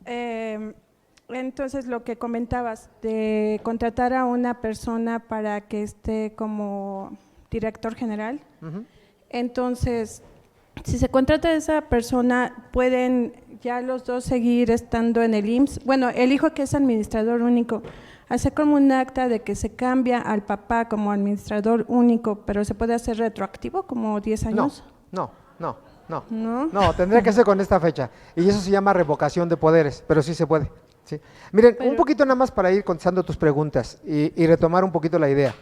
Entonces, lo que comentabas de contratar a una persona para que esté como director general, entonces, si se contrata a esa persona, ¿pueden ya los dos seguir estando en el IMSS? Bueno, el hijo que es administrador único, hace como un acta de que se cambia al papá como administrador único, pero ¿se puede hacer retroactivo, como 10 años? No, tendría que ser con esta fecha, y eso se llama revocación de poderes, pero sí se puede. ¿Sí? Miren, un poquito nada más para ir contestando tus preguntas y retomar un poquito la idea.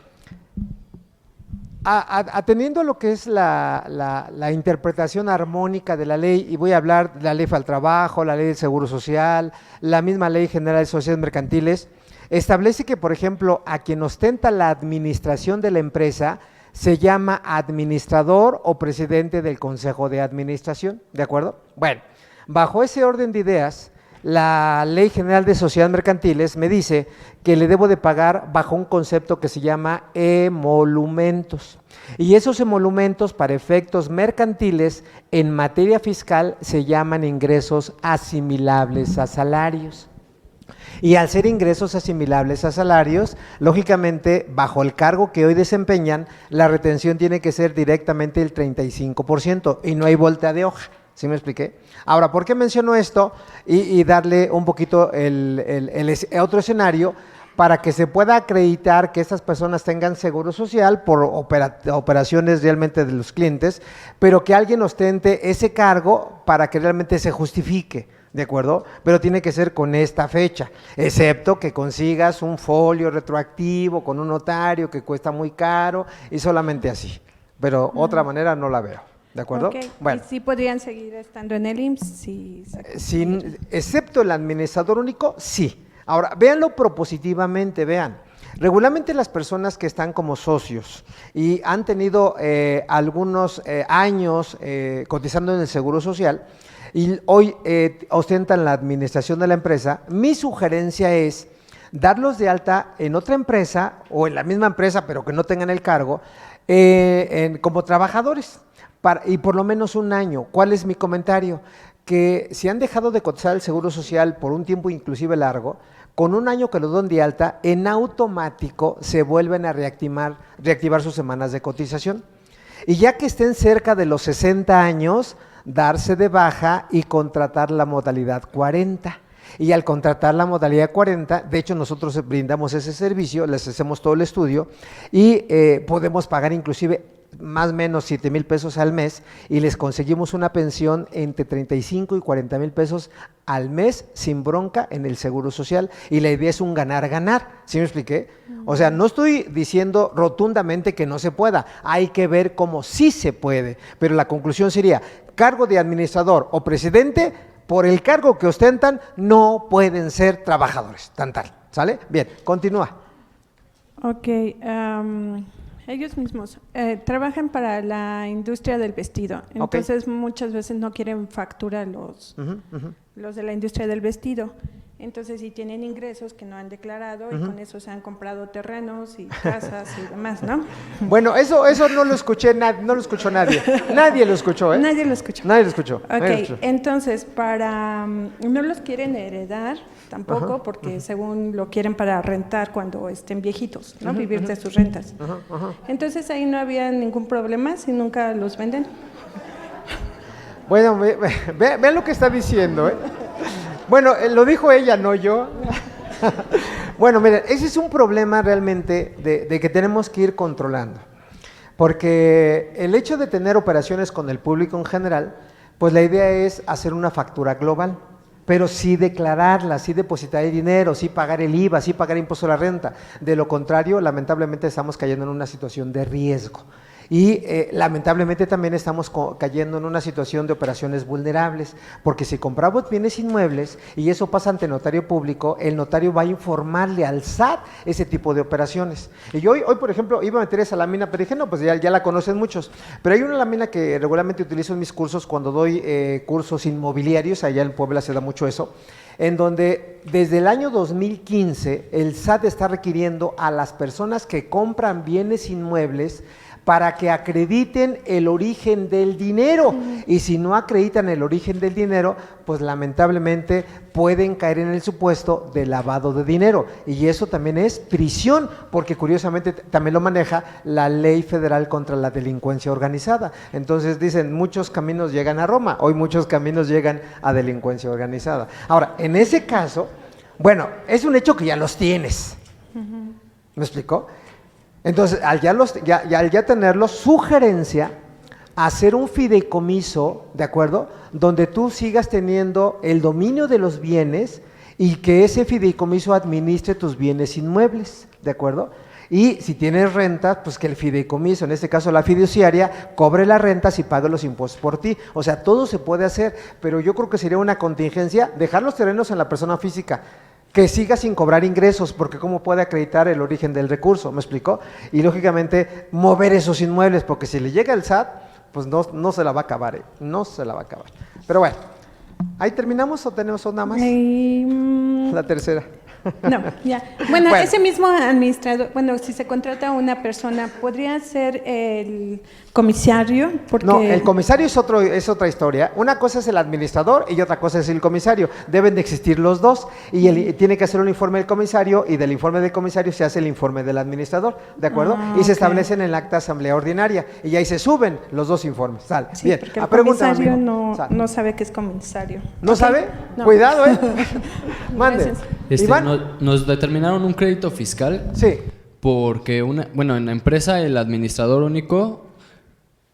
Atendiendo a lo que es la interpretación armónica de la ley, y voy a hablar de la ley para el trabajo, la ley del seguro social, la misma ley general de sociedades mercantiles, establece que, por ejemplo, a quien ostenta la administración de la empresa se llama administrador o presidente del consejo de administración, ¿de acuerdo? Bueno, bajo ese orden de ideas, la Ley General de Sociedades Mercantiles me dice que le debo de pagar bajo un concepto que se llama emolumentos. Y esos emolumentos para efectos mercantiles en materia fiscal se llaman ingresos asimilables a salarios. Y al ser ingresos asimilables a salarios, lógicamente, bajo el cargo que hoy desempeñan, la retención tiene que ser directamente el 35% y no hay vuelta de hoja. ¿Sí me expliqué? Ahora, ¿por qué menciono esto? Y darle un poquito otro escenario para que se pueda acreditar que estas personas tengan seguro social por operaciones realmente de los clientes, pero que alguien ostente ese cargo para que realmente se justifique, ¿de acuerdo? Pero tiene que ser con esta fecha, excepto que consigas un folio retroactivo con un notario que cuesta muy caro y solamente así, pero otra manera no la veo. ¿De acuerdo? Okay. Bueno. ¿Y sí podrían seguir estando en el IMSS? Si excepto el administrador único, sí. Ahora, véanlo propositivamente, vean. Regularmente las personas que están como socios y han tenido algunos años cotizando en el Seguro Social y hoy ostentan la administración de la empresa, mi sugerencia es darlos de alta en otra empresa o en la misma empresa, pero que no tengan el cargo, como trabajadores. Y por lo menos un año. ¿Cuál es mi comentario? Que si han dejado de cotizar el Seguro Social por un tiempo inclusive largo, con un año que lo den de alta, en automático se vuelven a reactivar sus semanas de cotización. Y ya que estén cerca de los 60 años, darse de baja y contratar la modalidad 40. Y al contratar la modalidad 40, de hecho nosotros brindamos ese servicio, les hacemos todo el estudio y podemos pagar inclusive más o menos 7,000 pesos al mes y les conseguimos una pensión entre 35 y 40 mil pesos al mes sin bronca en el Seguro Social, y la idea es un ganar-ganar. ¿Sí me expliqué? O sea, no estoy diciendo rotundamente que no se pueda, hay que ver cómo sí se puede, pero la conclusión sería, cargo de administrador o presidente, por el cargo que ostentan, no pueden ser trabajadores, tal, ¿sale? Bien, continúa. Ok, ellos mismos trabajan para la industria del vestido, entonces muchas veces no quieren factura los de la industria del vestido, entonces si tienen ingresos que no han declarado y con eso se han comprado terrenos y casas y demás, ¿no? Bueno, eso no lo escuché, no lo escuchó nadie, nadie lo escuchó, ¿eh? Nadie lo escuchó. Nadie lo escuchó. Ok, entonces no los quieren heredar tampoco porque según lo quieren para rentar cuando estén viejitos, ¿no? Vivir de sus rentas. Entonces ahí no había ningún problema si nunca los venden. Bueno, vean lo que está diciendo, ¿eh? Bueno, lo dijo ella, no yo. Bueno, miren, ese es un problema realmente de que tenemos que ir controlando, porque el hecho de tener operaciones con el público en general, pues la idea es hacer una factura global, pero sí declararla, sí depositar el dinero, sí pagar el IVA, sí pagar impuesto a la renta. De lo contrario, lamentablemente estamos cayendo en una situación de riesgo. Y lamentablemente también estamos cayendo en una situación de operaciones vulnerables, porque si compramos bienes inmuebles y eso pasa ante notario público, el notario va a informarle al SAT ese tipo de operaciones. Y yo hoy por ejemplo, iba a meter esa lámina, pero dije, no, pues ya la conocen muchos, pero hay una lámina que regularmente utilizo en mis cursos cuando doy cursos inmobiliarios, allá en Puebla se da mucho eso, en donde desde el año 2015 el SAT está requiriendo a las personas que compran bienes inmuebles para que acrediten el origen del dinero. Y si no acreditan el origen del dinero, pues lamentablemente pueden caer en el supuesto de lavado de dinero. Y eso también es prisión, porque curiosamente también lo maneja la Ley Federal contra la Delincuencia Organizada. Entonces dicen, muchos caminos llegan a Roma, hoy muchos caminos llegan a delincuencia organizada. Ahora, en ese caso, bueno, es un hecho que ya los tienes. ¿Me explicó? Entonces, al ya tenerlos, sugerencia, hacer un fideicomiso, ¿de acuerdo? Donde tú sigas teniendo el dominio de los bienes y que ese fideicomiso administre tus bienes inmuebles, ¿de acuerdo? Y si tienes rentas, pues que el fideicomiso, en este caso la fiduciaria, cobre las rentas y pague los impuestos por ti. O sea, todo se puede hacer, pero yo creo que sería una contingencia dejar los terrenos en la persona física, que siga sin cobrar ingresos, porque ¿cómo puede acreditar el origen del recurso? ¿Me explicó? Y lógicamente mover esos inmuebles, porque si le llega el SAT, pues no se la va a acabar, no se la va a acabar. Pero bueno, ¿ahí terminamos o tenemos una más? La tercera. No, ya. Bueno, ese mismo administrador, bueno, si se contrata a una persona, ¿podría ser el comisario? Porque... No, el comisario es otra historia. Una cosa es el administrador y otra cosa es el comisario. Deben de existir los dos y tiene que hacer un informe del comisario y del informe del comisario se hace el informe del administrador, ¿de acuerdo? Y se establecen en el acta asamblea ordinaria y ahí se suben los dos informes. Sale. Sí, bien. Porque el comisario no sabe que es comisario. ¿No sabe? No. Cuidado, Mande. Iván. Nos determinaron un crédito fiscal. Sí. Porque en la empresa el administrador único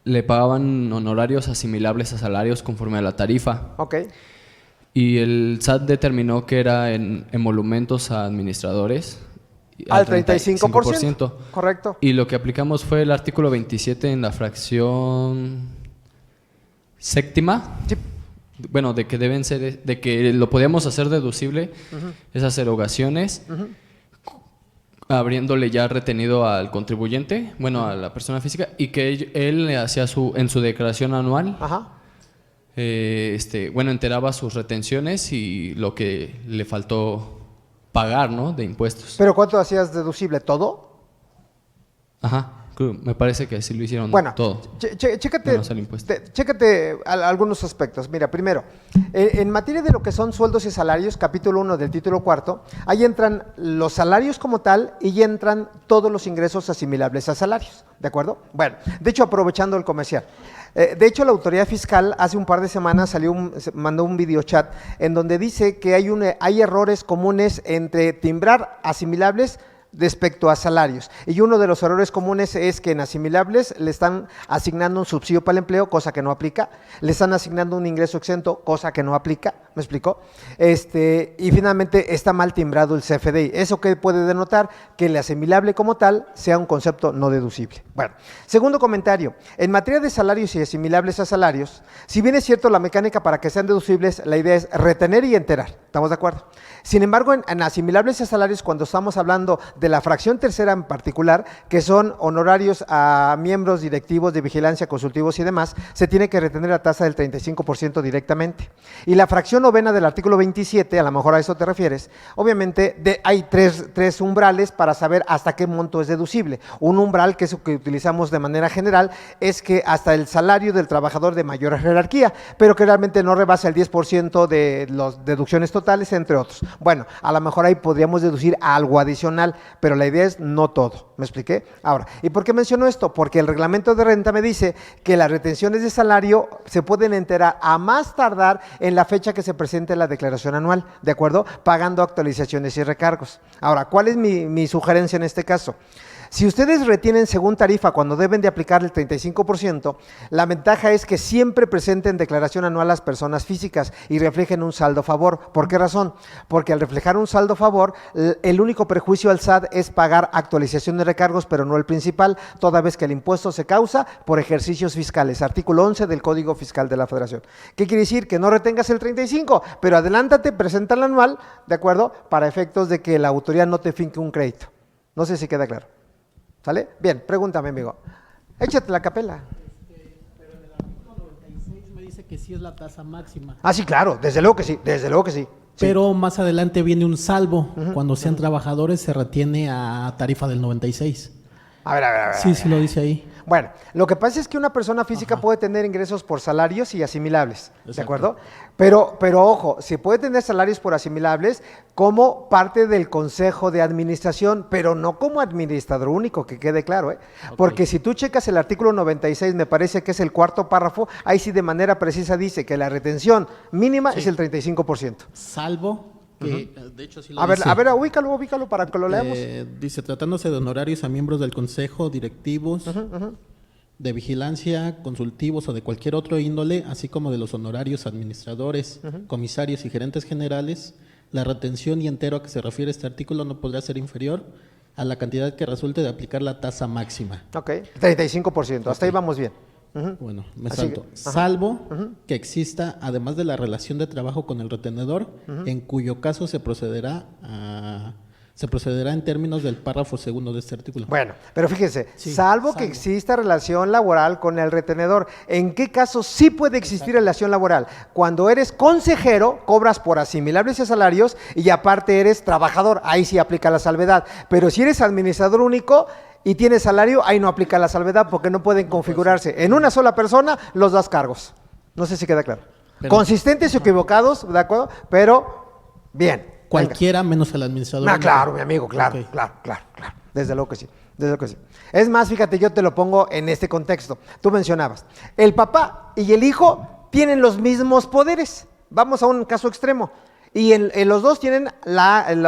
le pagaban honorarios asimilables a salarios conforme a la tarifa. Ok. Y el SAT determinó que era en emolumentos a administradores. Al 35%. Correcto. Y lo que aplicamos fue el artículo 27 en la fracción séptima. Sí. Bueno, de que deben ser, de que lo podíamos hacer deducible, esas erogaciones, habiéndole ya retenido al contribuyente, bueno, a la persona física, y que él hacía en su declaración anual, enteraba sus retenciones y lo que le faltó pagar, ¿no? De impuestos. ¿Pero cuánto hacías deducible? ¿Todo? Ajá. Me parece que sí lo hicieron todo. Chécate algunos aspectos. Mira, primero, en materia de lo que son sueldos y salarios, capítulo 1 del título cuarto, ahí entran los salarios como tal y entran todos los ingresos asimilables a salarios, ¿de acuerdo? Bueno, de hecho, aprovechando el comercial. De hecho, la autoridad fiscal hace un par de semanas mandó un videochat en donde dice que hay errores comunes entre timbrar asimilables respecto a salarios. Y uno de los errores comunes es que en asimilables le están asignando un subsidio para el empleo, cosa que no aplica. Le están asignando un ingreso exento, cosa que no aplica. ¿Me explicó? Y finalmente está mal timbrado el CFDI. ¿Eso qué puede denotar? Que el asimilable como tal sea un concepto no deducible. Bueno, segundo comentario. En materia de salarios y asimilables a salarios, si bien es cierto la mecánica para que sean deducibles, la idea es retener y enterar. ¿Estamos de acuerdo? Sin embargo, en asimilables a salarios, cuando estamos hablando de la fracción tercera en particular, que son honorarios a miembros directivos de vigilancia, consultivos y demás, se tiene que retener la tasa del 35% directamente. Y la fracción novena del artículo 27, a lo mejor a eso te refieres, obviamente hay tres umbrales para saber hasta qué monto es deducible. Un umbral, que es lo que utilizamos de manera general, es que hasta el salario del trabajador de mayor jerarquía, pero que realmente no rebasa el 10% de las deducciones totales, entre otros. Bueno, a lo mejor ahí podríamos deducir algo adicional, pero la idea es no todo. ¿Me expliqué? Ahora, ¿y por qué menciono esto? Porque el reglamento de renta me dice que las retenciones de salario se pueden enterar a más tardar en la fecha que se presente la declaración anual, ¿de acuerdo? Pagando actualizaciones y recargos. Ahora, ¿cuál es mi sugerencia en este caso? Si ustedes retienen según tarifa cuando deben de aplicar el 35%, la ventaja es que siempre presenten declaración anual las personas físicas y reflejen un saldo a favor. ¿Por qué razón? Porque al reflejar un saldo a favor, el único perjuicio al SAT es pagar actualización de recargos, pero no el principal, toda vez que el impuesto se causa por ejercicios fiscales. Artículo 11 del Código Fiscal de la Federación. ¿Qué quiere decir? Que no retengas el 35%, pero adelántate, presenta el anual, ¿de acuerdo? Para efectos de que la autoridad no te finque un crédito. No sé si queda claro. ¿Sale? Bien, pregúntame, amigo. Échate la capela. Pero en el artículo 96 me dice que sí es la tasa máxima. Ah, sí, claro, desde luego que sí, desde luego que sí. Pero más adelante viene un salvo. Cuando sean trabajadores se retiene a tarifa del 96. A ver. Sí, sí lo dice ahí. Bueno, lo que pasa es que una persona física Ajá. puede tener ingresos por salarios y asimilables, ¿de Exacto. acuerdo? Pero ojo, si puede tener salarios por asimilables como parte del consejo de administración, pero no como administrador único, que quede claro, ¿eh? Ok. Porque si tú checas el artículo 96, me parece que es el cuarto párrafo, ahí sí de manera precisa dice que la retención mínima Sí. es el 35%. Salvo que, de hecho, sí lo A ver, dice. ubícalo para que lo leamos. Dice, tratándose de honorarios a miembros del consejo, directivos, de vigilancia, consultivos o de cualquier otro índole, así como de los honorarios administradores, comisarios y gerentes generales, la retención y entero a que se refiere este artículo no podrá ser inferior a la cantidad que resulte de aplicar la tasa máxima. Ok, 35%, hasta ahí vamos bien. Bueno, me Así salto. que, ajá. Salvo que exista, además de la relación de trabajo con el retenedor, en cuyo caso se procederá en términos del párrafo segundo de este artículo. Bueno, pero fíjense, Sí, salvo que salvo. exista relación laboral con el retenedor, ¿en qué caso sí puede existir relación laboral? Cuando eres consejero, cobras por asimilables y salarios y aparte eres trabajador, ahí sí aplica la salvedad. Pero si eres administrador único y tienes salario, ahí no aplica la salvedad porque no pueden configurarse. En una sola persona los das cargos. No sé si queda claro. Pero- Consistentes o equivocados, ¿de acuerdo? Pero bien. venga. Cualquiera menos el administrador. Ah, único. claro, mi amigo, claro, Ok. claro. Desde luego que sí, desde luego que sí. Es más, fíjate, yo te lo pongo en este contexto. Tú mencionabas, el papá y el hijo tienen los mismos poderes. Vamos a un caso extremo. Y en los dos tienen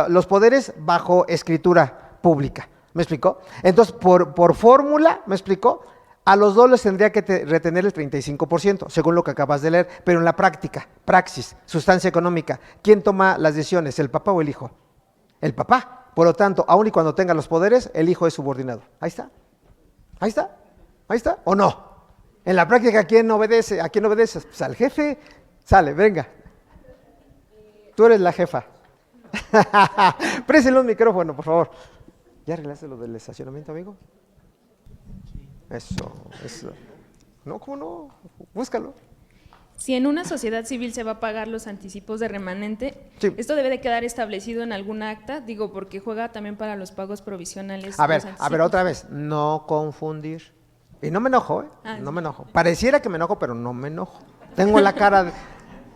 los poderes bajo escritura pública. ¿Me explicó? Entonces, por fórmula, ¿me explicó? A los dos les tendría que retener el 35%, según lo que acabas de leer, pero en la práctica, praxis, sustancia económica, ¿quién toma las decisiones, el papá o el hijo? El papá. Por lo tanto, aun y cuando tenga los poderes, el hijo es subordinado. Ahí está. Ahí está. Ahí está. ¿O no? En la práctica, ¿a quién obedece? ¿A quién obedeces? Pues al jefe. Sale, venga. Tú eres la jefa. Présenle un micrófono, por favor. ¿Ya arreglaste lo del estacionamiento, amigo? Eso. No, ¿cómo no? Búscalo. Si en una sociedad civil se va a pagar los anticipos de remanente, Sí. esto debe de quedar establecido en algún acta, digo, porque juega también para los pagos provisionales. A los ver, anticipos. otra vez, no confundir. Y no me enojo, ¿eh? Ah, No sí. me enojo. Pareciera que me enojo, pero no me enojo. Tengo la cara de...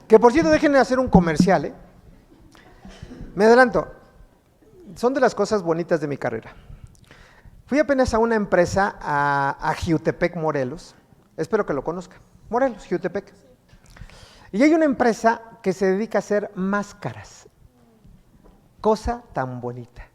Que por cierto, déjenme hacer un comercial, ¿eh? Me adelanto. Son de las cosas bonitas de mi carrera. Fui apenas a una empresa a Jiutepec, Morelos. Espero que lo conozcan. Morelos, Jiutepec. Y hay una empresa que se dedica a hacer máscaras. Cosa tan bonita.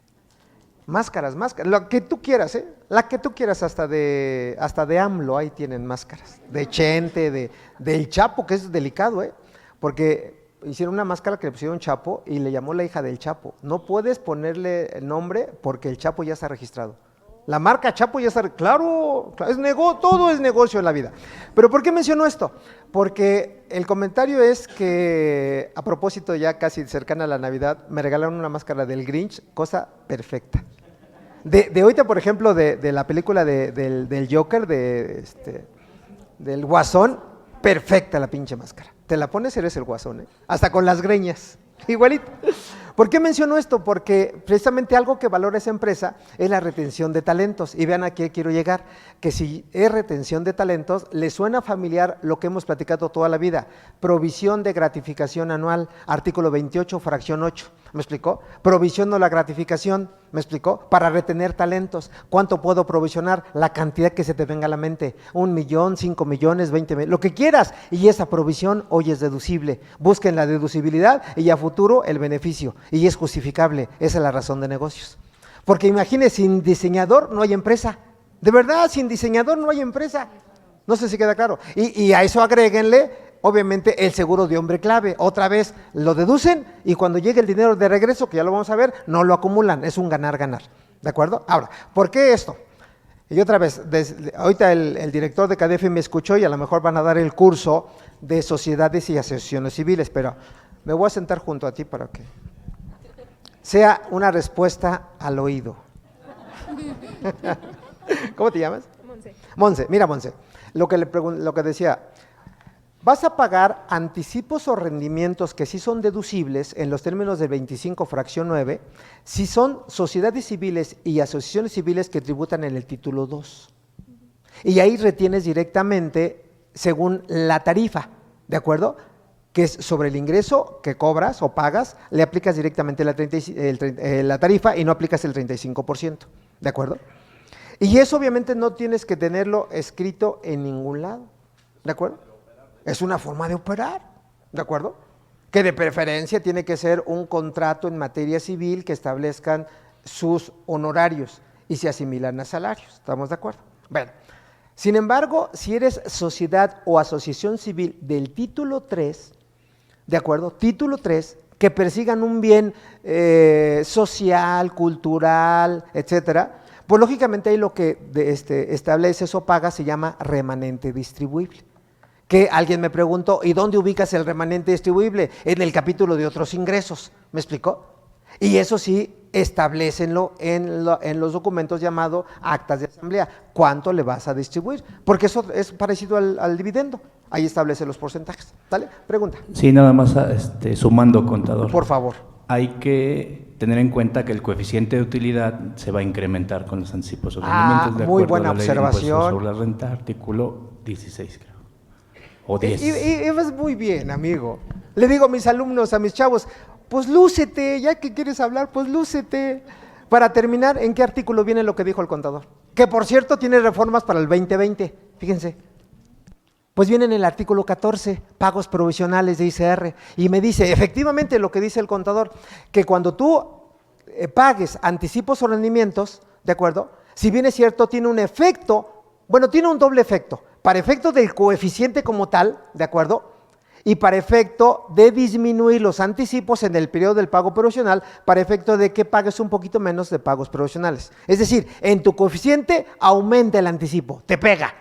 Máscaras, lo que tú quieras, ¿eh? La que tú quieras, hasta de AMLO, ahí tienen máscaras. De Chente, del Chapo, que es delicado, ¿eh? Porque hicieron una máscara que le pusieron Chapo y le llamó la hija del Chapo. No puedes ponerle el nombre porque el Chapo ya está registrado. La marca Chapo ya está, claro, todo es negocio en la vida. Pero ¿por qué menciono esto? Porque el comentario es que, a propósito ya casi cercana a la Navidad, me regalaron una máscara del Grinch, cosa perfecta. De ahorita, por ejemplo, de la película del Joker, del Guasón, perfecta la pinche máscara. Te la pones, eres el Guasón, ¿eh? Hasta con las greñas, igualito. ¿Por qué menciono esto? Porque precisamente algo que valora esa empresa es la retención de talentos. Y vean a qué quiero llegar, que si es retención de talentos, le suena familiar lo que hemos platicado toda la vida. Provisión de gratificación anual, artículo 28, fracción 8. ¿Me explicó? Provisión o la gratificación, ¿me explicó? Para retener talentos. ¿Cuánto puedo provisionar? La cantidad que se te venga a la mente. 1 millón, 5 millones, 20 millones, lo que quieras. Y esa provisión hoy es deducible. Busquen la deducibilidad y a futuro el beneficio. Y es justificable. Esa es la razón de negocios. Porque imagínese, sin diseñador no hay empresa. De verdad, sin diseñador no hay empresa. No sé si queda claro. Y a eso agréguenle, obviamente, el seguro de hombre clave. Otra vez lo deducen y cuando llegue el dinero de regreso, que ya lo vamos a ver, no lo acumulan. Es un ganar-ganar. ¿De acuerdo? Ahora, ¿por qué esto? Y otra vez, ahorita el director de CADEFI me escuchó y a lo mejor van a dar el curso de sociedades y asociaciones civiles, pero me voy a sentar junto a ti para que sea una respuesta al oído. ¿Cómo te llamas? Monse, mira Monse, lo que decía, vas a pagar anticipos o rendimientos que sí son deducibles en los términos del 25 fracción 9, si son sociedades civiles y asociaciones civiles que tributan en el título 2. Y ahí retienes directamente según la tarifa, ¿de acuerdo? Que es sobre el ingreso que cobras o pagas, le aplicas directamente la tarifa y no aplicas el 35%, ¿de acuerdo? Y eso obviamente no tienes que tenerlo escrito en ningún lado, ¿de acuerdo? Es una forma de operar, ¿de acuerdo? Que de preferencia tiene que ser un contrato en materia civil que establezcan sus honorarios y se asimilan a salarios, ¿estamos de acuerdo? Bueno, sin embargo, si eres sociedad o asociación civil del título 3, ¿de acuerdo? Título 3, que persigan un bien social, cultural, etcétera, pues lógicamente ahí lo que estableces o pagas se llama remanente distribuible. Que alguien me preguntó, ¿y dónde ubicas el remanente distribuible? En el capítulo de otros ingresos, ¿me explicó? Y eso sí, establécenlo en los documentos llamados actas de asamblea, cuánto le vas a distribuir, porque eso es parecido al dividendo, ahí establece los porcentajes. ¿Vale? Pregunta. Sí, nada más sumando, contador. Por favor. Hay que tener en cuenta que el coeficiente de utilidad se va a incrementar con los anticipos o rendimientos de muy acuerdo buena a la Ley de Impuestos observación. sobre la renta, artículo 16, creo. O 10. Y vas muy bien, amigo. Le digo a mis alumnos, a mis chavos, pues lúcete, ya que quieres hablar, pues lúcete. Para terminar, ¿en qué artículo viene lo que dijo el contador? Que por cierto tiene reformas para el 2020, fíjense. Pues viene en el artículo 14, pagos provisionales de ICR, y me dice, efectivamente lo que dice el contador, que cuando tú pagues anticipos o rendimientos, ¿de acuerdo? Si bien es cierto, tiene un efecto, bueno, tiene un doble efecto, para efecto del coeficiente como tal, ¿de acuerdo? Y para efecto de disminuir los anticipos en el periodo del pago provisional, para efecto de que pagues un poquito menos de pagos provisionales. Es decir, en tu coeficiente aumenta el anticipo, te pega,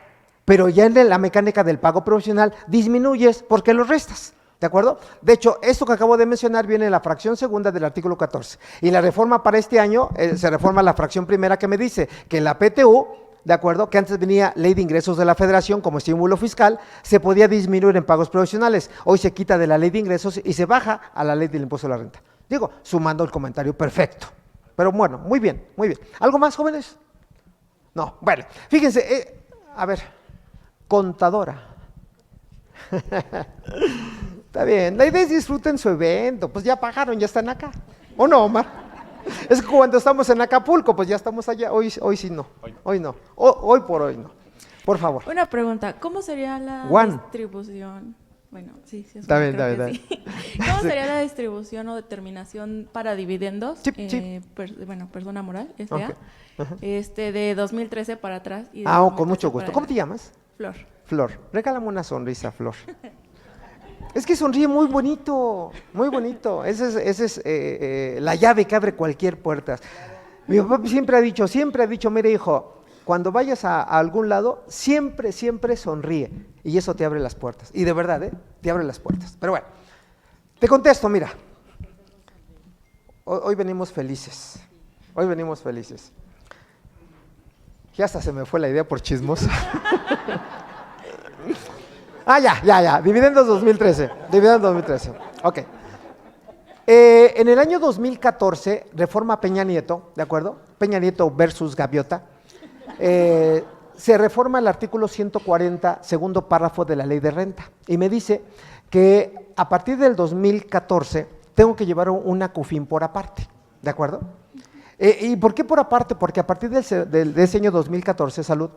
pero ya en la mecánica del pago provisional disminuyes porque lo restas. ¿De acuerdo? De hecho, esto que acabo de mencionar viene en la fracción segunda del artículo 14. Y la reforma para este año se reforma la fracción primera que me dice que la PTU, ¿de acuerdo? Que antes venía Ley de Ingresos de la Federación como estímulo fiscal, se podía disminuir en pagos provisionales. Hoy se quita de la Ley de Ingresos y se baja a la Ley del Impuesto a la Renta. Digo, sumando el comentario perfecto. Pero bueno, muy bien, muy bien. ¿Algo más, jóvenes? No, bueno, fíjense, a ver, contadora. Está bien, la idea es disfruten su evento, pues ya pagaron, ya están acá. ¿O no, Omar? Es que cuando estamos en Acapulco, pues ya estamos allá, hoy sí no, hoy no, hoy por hoy no. Por favor. Una pregunta, ¿cómo sería la Juan. distribución? Bueno, sí, sí. Está bien, creo está que bien, sí. ¿Cómo sería la distribución o determinación para dividendos? Sí, sí. Bueno, persona moral, S.A. Ok. Ajá. de 2013 para atrás. Y de Con 2013 mucho gusto. para ¿Cómo te llamas? Flor. Flor, regálame una sonrisa, Flor. Es que sonríe muy bonito, muy bonito. Esa es la llave que abre cualquier puerta. Mi papá siempre ha dicho, mire hijo, cuando vayas a algún lado, siempre sonríe. Y eso te abre las puertas. Y de verdad, te abre las puertas. Pero bueno, te contesto, mira. Hoy venimos felices. Hoy venimos felices. Ya hasta se me fue la idea por chismoso. Ya. Dividendos 2013. Ok. En el año 2014, reforma Peña Nieto, ¿de acuerdo? Peña Nieto versus Gaviota. Se reforma el artículo 140, segundo párrafo de la Ley de Renta. Y me dice que a partir del 2014 tengo que llevar una CUFIN por aparte, ¿de acuerdo? ¿Y por qué por aparte? Porque a partir de ese año 2014, salud,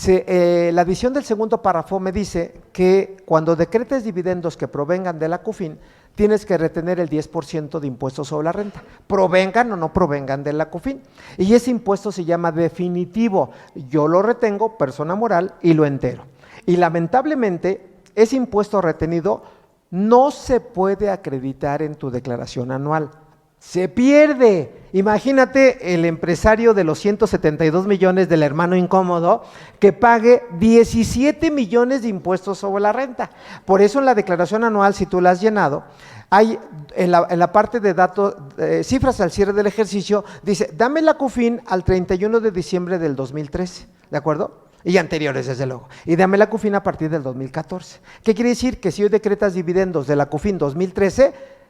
la adición del segundo párrafo me dice que cuando decretes dividendos que provengan de la CUFIN, tienes que retener el 10% de impuestos sobre la renta, provengan o no provengan de la CUFIN. Y ese impuesto se llama definitivo. Yo lo retengo, persona moral, y lo entero. Y lamentablemente, ese impuesto retenido no se puede acreditar en tu declaración anual. Se pierde. Imagínate el empresario de los 172 millones del hermano incómodo que pague 17 millones de impuestos sobre la renta. Por eso en la declaración anual, si tú la has llenado, hay en la parte de datos, cifras al cierre del ejercicio, dice, dame la CUFIN al 31 de diciembre del 2013, ¿de acuerdo? Y anteriores, desde luego. Y dame la CUFIN a partir del 2014. ¿Qué quiere decir? Que si hoy decretas dividendos de la CUFIN 2013,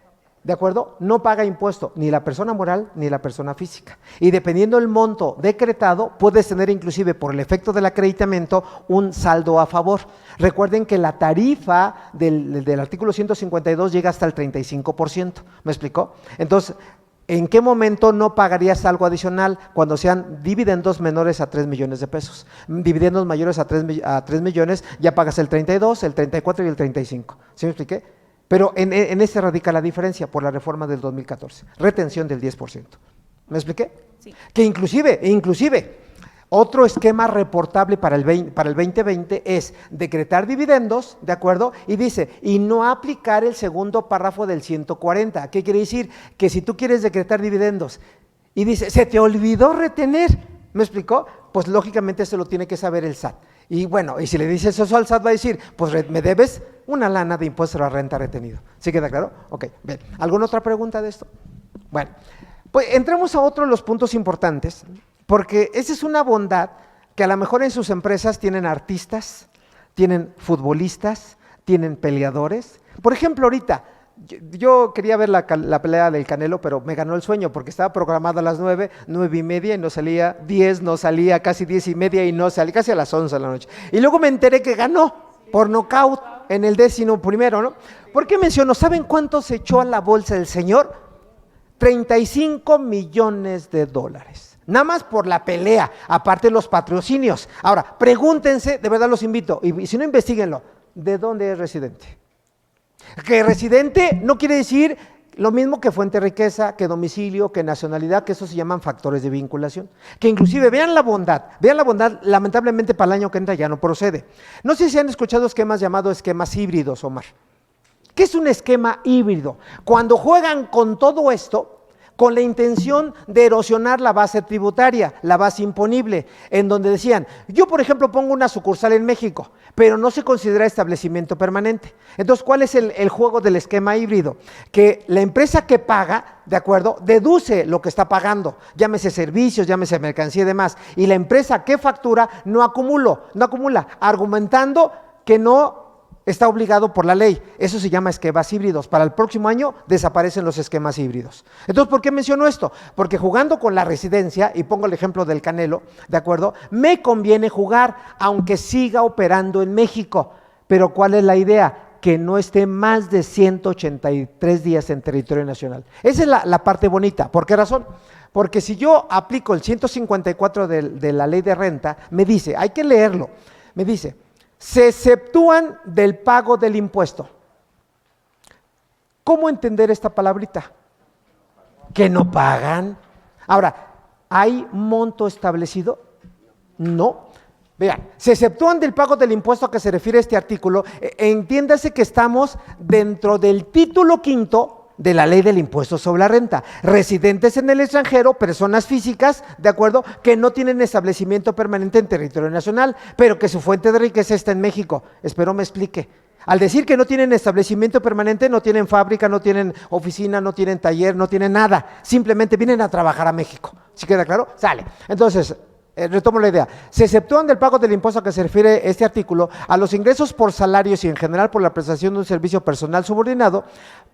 ¿de acuerdo? No paga impuesto ni la persona moral ni la persona física. Y dependiendo del monto decretado, puedes tener inclusive por el efecto del acreditamiento un saldo a favor. Recuerden que la tarifa del artículo 152 llega hasta el 35%. ¿Me explicó? Entonces, ¿en qué momento no pagarías algo adicional? Cuando sean dividendos menores a 3 millones de pesos. Dividendos mayores a 3 millones, ya pagas el 32, el 34 y el 35. ¿Sí me expliqué? Pero en ese radica la diferencia por la reforma del 2014. Retención del 10%. ¿Me expliqué? Sí. Que inclusive, otro esquema reportable para el 2020 es decretar dividendos, ¿de acuerdo? Y dice, y no aplicar el segundo párrafo del 140. ¿Qué quiere decir? Que si tú quieres decretar dividendos y dice, se te olvidó retener, ¿me explicó? Pues lógicamente eso lo tiene que saber el SAT. Y bueno, y si le dices eso al SAT va a decir, pues me debes una lana de impuesto a la renta retenido. ¿Sí queda claro? Ok, bien. ¿Alguna otra pregunta de esto? Bueno, pues entremos a otro de los puntos importantes, porque esa es una bondad que a lo mejor en sus empresas tienen artistas, tienen futbolistas, tienen peleadores. Por ejemplo, ahorita, yo quería ver la pelea del Canelo, pero me ganó el sueño porque estaba programada a las 9, 9:30 y no salía 10, no salía casi 10:30 y no salía casi a las 11 de la noche. Y luego me enteré que ganó por nocaut en el 11º, ¿no? ¿Por qué menciono? ¿Saben cuánto se echó a la bolsa del señor? 35 millones de dólares. Nada más por la pelea, aparte de los patrocinios. Ahora, pregúntense, de verdad los invito, y si no, investíguenlo, ¿de dónde es residente? Que residente no quiere decir lo mismo que fuente de riqueza, que domicilio, que nacionalidad, que eso se llaman factores de vinculación. Que inclusive vean la bondad, lamentablemente para el año que entra ya no procede. No sé si han escuchado esquemas llamados esquemas híbridos, Omar. ¿Qué es un esquema híbrido? Cuando juegan con todo esto, con la intención de erosionar la base tributaria, la base imponible, en donde decían, yo por ejemplo pongo una sucursal en México, pero no se considera establecimiento permanente. Entonces, ¿cuál es el juego del esquema híbrido? Que la empresa que paga, ¿de acuerdo?, deduce lo que está pagando, llámese servicios, llámese mercancía y demás, y la empresa que factura no acumula, argumentando que no está obligado por la ley. Eso se llama esquemas híbridos. Para el próximo año desaparecen los esquemas híbridos. Entonces, ¿por qué menciono esto? Porque jugando con la residencia, y pongo el ejemplo del Canelo, ¿de acuerdo?, me conviene jugar, aunque siga operando en México. Pero ¿cuál es la idea? Que no esté más de 183 días en territorio nacional. Esa es la parte bonita. ¿Por qué razón? Porque si yo aplico el 154 de la ley de renta, me dice, hay que leerlo, me dice, se exceptúan del pago del impuesto. ¿Cómo entender esta palabrita? Que no pagan. Ahora, ¿hay monto establecido? No. Vean, se exceptúan del pago del impuesto a que se refiere este artículo. Entiéndase que estamos dentro del título quinto de la ley del impuesto sobre la renta. Residentes en el extranjero, personas físicas, ¿de acuerdo?, que no tienen establecimiento permanente en territorio nacional, pero que su fuente de riqueza está en México. Espero me explique. Al decir que no tienen establecimiento permanente, no tienen fábrica, no tienen oficina, no tienen taller, no tienen nada. Simplemente vienen a trabajar a México. ¿Sí queda claro? Sale. Entonces, retomo la idea. Se exceptúan del pago del impuesto a que se refiere este artículo a los ingresos por salarios y en general por la prestación de un servicio personal subordinado,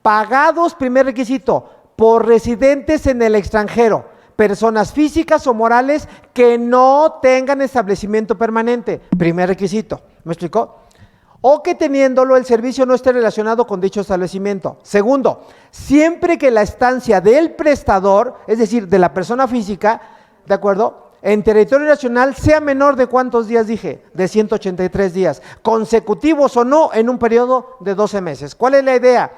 pagados, primer requisito, por residentes en el extranjero, personas físicas o morales que no tengan establecimiento permanente, primer requisito. ¿Me explicó? O que teniéndolo el servicio no esté relacionado con dicho establecimiento. Segundo, siempre que la estancia del prestador, es decir, de la persona física, ¿de acuerdo?, en territorio nacional sea menor de ¿cuántos días dije? De 183 días, consecutivos o no, en un periodo de 12 meses. ¿Cuál es la idea?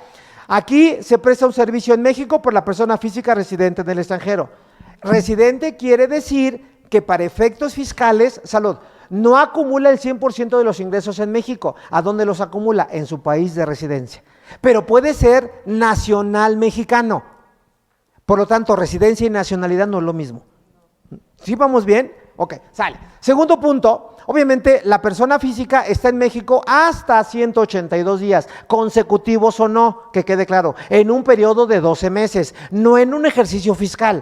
Aquí se presta un servicio en México por la persona física residente en el extranjero. Residente quiere decir que para efectos fiscales, salud, no acumula el 100% de los ingresos en México. ¿A dónde los acumula? En su país de residencia. Pero puede ser nacional mexicano. Por lo tanto, residencia y nacionalidad no es lo mismo. ¿Sí vamos bien? Ok, sale. Segundo punto, obviamente la persona física está en México hasta 182 días, consecutivos o no, que quede claro, en un periodo de 12 meses, no en un ejercicio fiscal.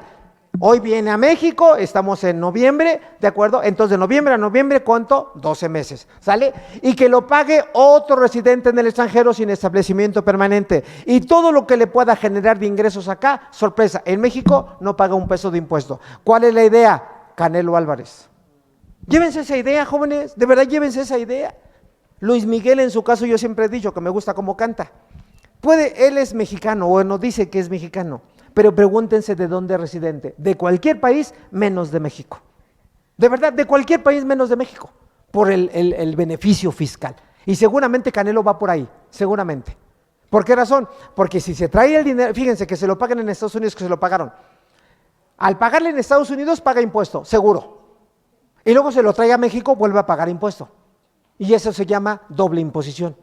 Hoy viene a México, estamos en noviembre, ¿de acuerdo? Entonces, de noviembre a noviembre, ¿cuánto? 12 meses, ¿sale? Y que lo pague otro residente en el extranjero sin establecimiento permanente. Y todo lo que le pueda generar de ingresos acá, sorpresa, en México no paga un peso de impuesto. ¿Cuál es la idea? Canelo Álvarez. Llévense esa idea, jóvenes, de verdad llévense esa idea. Luis Miguel, en su caso, yo siempre he dicho que me gusta cómo canta. Él es mexicano, o no dice que es mexicano, pero pregúntense de dónde es residente. De cualquier país, menos de México. De verdad, de cualquier país menos de México, por el beneficio fiscal. Y seguramente Canelo va por ahí, seguramente. ¿Por qué razón? Porque si se trae el dinero, fíjense que se lo pagan en Estados Unidos, que se lo pagaron. Al pagarle en Estados Unidos, paga impuesto, seguro. Y luego se lo trae a México, vuelve a pagar impuesto. Y eso se llama doble imposición.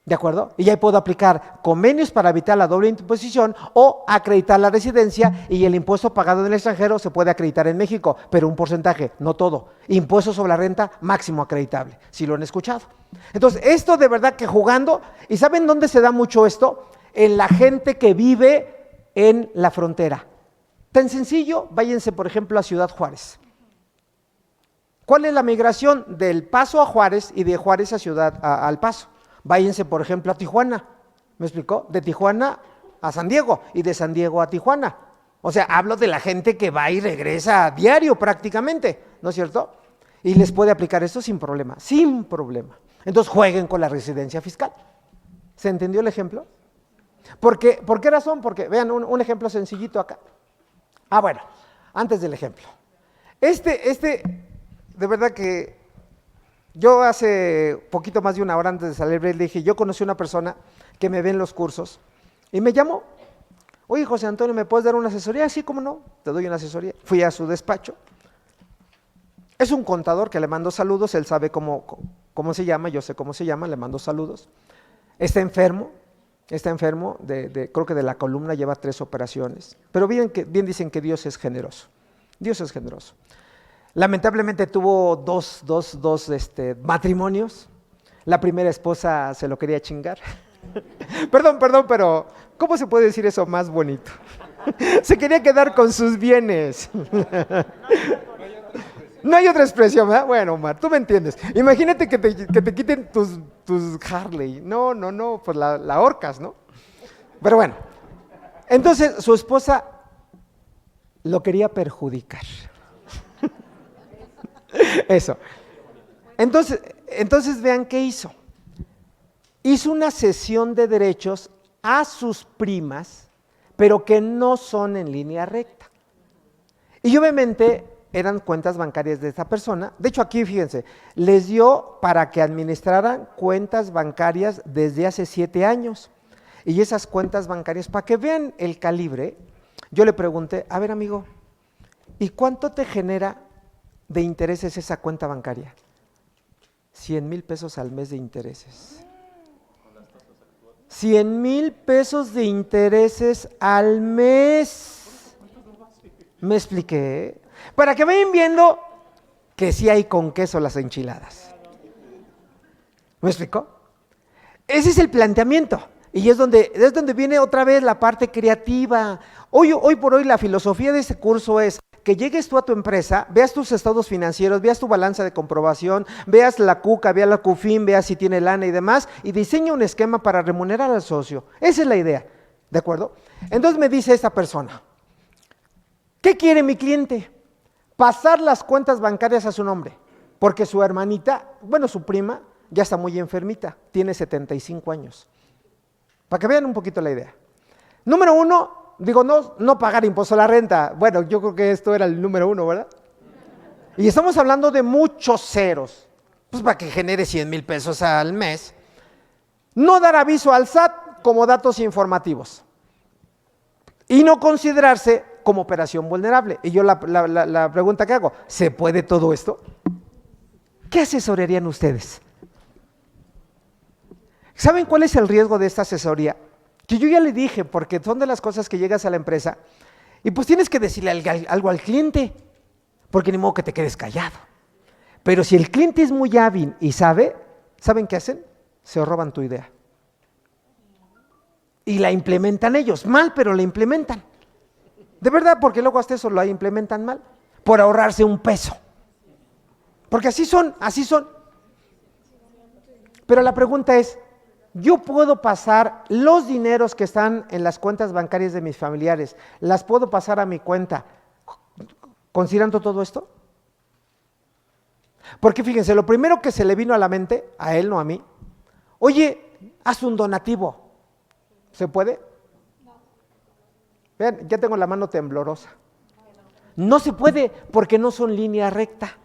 ¿De acuerdo? Y ahí puedo aplicar convenios para evitar la doble imposición o acreditar la residencia, y el impuesto pagado en el extranjero se puede acreditar en México, pero un porcentaje, no todo. Impuesto sobre la renta máximo acreditable, si lo han escuchado. Entonces, esto de verdad que jugando, ¿y saben dónde se da mucho esto? En la gente que vive en la frontera. Tan sencillo, váyanse por ejemplo a Ciudad Juárez. ¿Cuál es la migración del Paso a Juárez y de Juárez a al Paso? Váyanse, por ejemplo, a Tijuana, ¿me explicó? De Tijuana a San Diego y de San Diego a Tijuana. O sea, hablo de la gente que va y regresa a diario prácticamente, ¿no es cierto? Y les puede aplicar esto sin problema, sin problema. Entonces jueguen con la residencia fiscal. ¿Se entendió el ejemplo? ¿Por qué razón? Porque vean un ejemplo sencillito acá. Bueno, antes del ejemplo. De verdad que yo hace poquito más de una hora antes de salir, le dije, yo conocí una persona que me ve en los cursos y me llamó. Oye, José Antonio, ¿me puedes dar una asesoría? Sí, ¿cómo no? Te doy una asesoría. Fui a su despacho. Es un contador que le mando saludos, él sabe cómo se llama, yo sé cómo se llama, le mando saludos. Está enfermo, creo que de la columna, lleva 3 operaciones. Pero bien dicen que Dios es generoso. Dios es generoso. Lamentablemente tuvo dos matrimonios. La primera esposa se lo quería chingar. Perdón, pero ¿cómo se puede decir eso más bonito? Se quería quedar con sus bienes. No hay otra expresión, ¿verdad? Bueno, Omar, tú me entiendes. Imagínate que te quiten tus Harley. No, pues la ahorcas, ¿no? Pero bueno, entonces su esposa lo quería perjudicar. Eso. Entonces vean qué hizo. Hizo una cesión de derechos a sus primas, pero que no son en línea recta. Y obviamente eran cuentas bancarias de esta persona. De hecho, aquí fíjense, les dio para que administraran cuentas bancarias desde hace 7 años. Y esas cuentas bancarias, para que vean el calibre, yo le pregunté, a ver amigo, ¿y cuánto te genera de intereses esa cuenta bancaria? 100,000 pesos al mes de intereses. 100,000 pesos de intereses al mes. ¿Me expliqué? Para que vayan viendo que sí hay con queso las enchiladas. ¿Me explicó? Ese es el planteamiento. Y es donde viene otra vez la parte creativa. Hoy por hoy la filosofía de este curso es que llegues tú a tu empresa, veas tus estados financieros, veas tu balanza de comprobación, veas la CUCA, veas la CUFIN, veas si tiene lana y demás, y diseña un esquema para remunerar al socio. Esa es la idea, ¿de acuerdo? Entonces me dice esta persona, ¿qué quiere mi cliente? Pasar las cuentas bancarias a su nombre, porque su hermanita, su prima, ya está muy enfermita, tiene 75 años. Para que vean un poquito la idea. Número 1, no pagar impuesto a la renta. Bueno, yo creo que esto era el número 1, ¿verdad? Y estamos hablando de muchos ceros, pues para que genere 100,000 pesos al mes. No dar aviso al SAT como datos informativos. Y no considerarse como operación vulnerable. Y yo la pregunta que hago, ¿se puede todo esto? ¿Qué asesorarían ustedes? ¿Saben cuál es el riesgo de esta asesoría? Que yo ya le dije, porque son de las cosas que llegas a la empresa y pues tienes que decirle algo al cliente, porque ni modo que te quedes callado. Pero si el cliente es muy hábil y ¿saben qué hacen? Se roban tu idea. Y la implementan ellos, mal, pero la implementan. De verdad, porque luego hasta eso lo implementan mal, por ahorrarse un peso. Porque así son, así son. Pero la pregunta es, ¿yo puedo pasar los dineros que están en las cuentas bancarias de mis familiares, las puedo pasar a mi cuenta, considerando todo esto? Porque fíjense, lo primero que se le vino a la mente, a él, no a mí, oye, haz un donativo. ¿Se puede? Vean, ya tengo la mano temblorosa. No se puede porque no son línea recta.